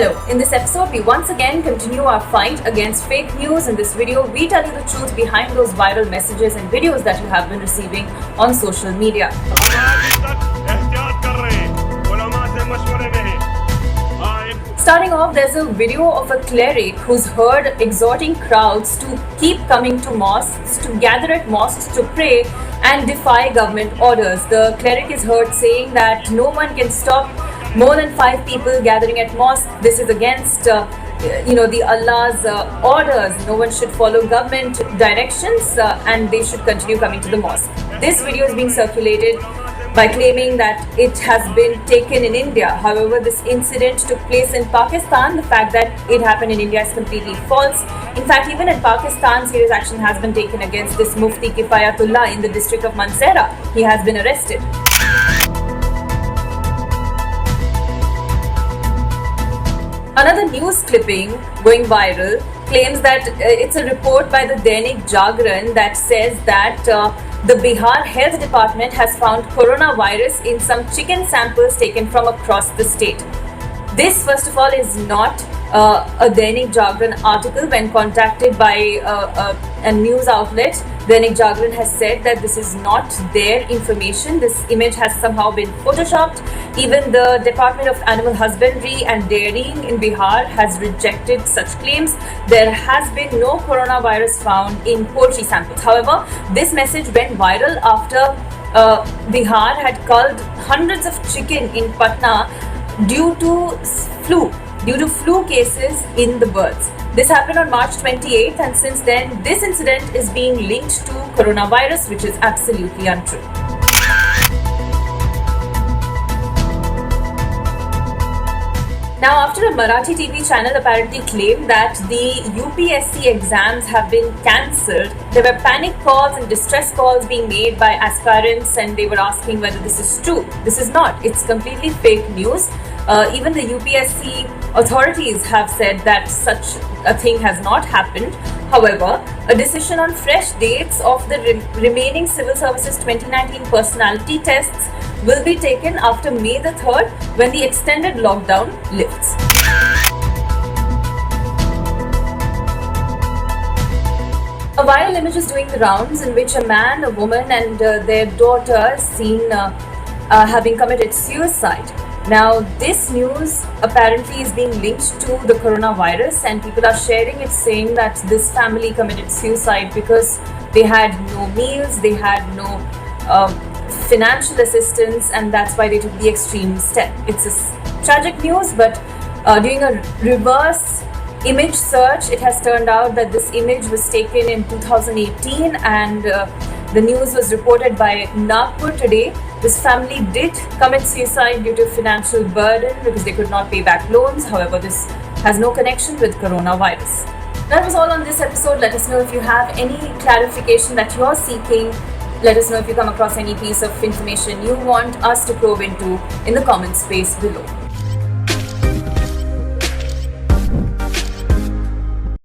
Hello, in this episode we once again continue our fight against fake news. In this video, we tell you the truth behind those viral messages and videos that you have been receiving on social media. Starting off, there's a video of a cleric who's heard exhorting crowds to keep coming to mosques, to gather at mosques to pray and defy government orders. The cleric is heard saying that no one can stop more than 5 people gathering at mosque. This is against the Allah's orders. No one should follow government directions and they should continue coming to the mosque. This video is being circulated by claiming that it has been taken in India. However, this incident took place in Pakistan. The fact that it happened in India is completely false. In fact, even in Pakistan, serious action has been taken against this Mufti Kifayatullah in the district of Mansehra. He has been arrested. Another news clipping going viral claims that it's a report by the Dainik Jagran that says that the Bihar Health Department has found coronavirus in some chicken samples taken from across the state. This, first of all, is not a Dainik Jagran article. When contacted by a news outlet, Dainik Jagran has said that this is not their information. This image has somehow been photoshopped. Even the Department of Animal Husbandry and Dairying in Bihar has rejected such claims. There has been no coronavirus found in poultry samples. However, this message went viral after Bihar had culled hundreds of chicken in Patna due to flu cases in the birds. This happened on March 28th, and since then this incident is being linked to coronavirus, which is absolutely untrue. Now, after a Marathi TV channel apparently claimed that the UPSC exams have been cancelled, there were panic calls and distress calls being made by aspirants, and they were asking whether this is true. This is not. It's completely fake news. Even the UPSC authorities have said that such a thing has not happened. However, a decision on fresh dates of the remaining Civil Services 2019 personality tests will be taken after May the 3rd, when the extended lockdown lifts. A viral image is doing the rounds in which a man, a woman and their daughter are seen having committed suicide. Now, this news apparently is being linked to the coronavirus, and people are sharing it saying that this family committed suicide because they had no meals, they had no financial assistance, and that's why they took the extreme step. It's a tragic news, but doing a reverse image search, it has turned out that this image was taken in 2018 and the news was reported by Nagpur Today. This family did commit suicide due to financial burden because they could not pay back loans. However, this has no connection with coronavirus. That was all on this episode. Let us know if you have any clarification that you are seeking. Let us know if you come across any piece of information you want us to probe into in the comment space below.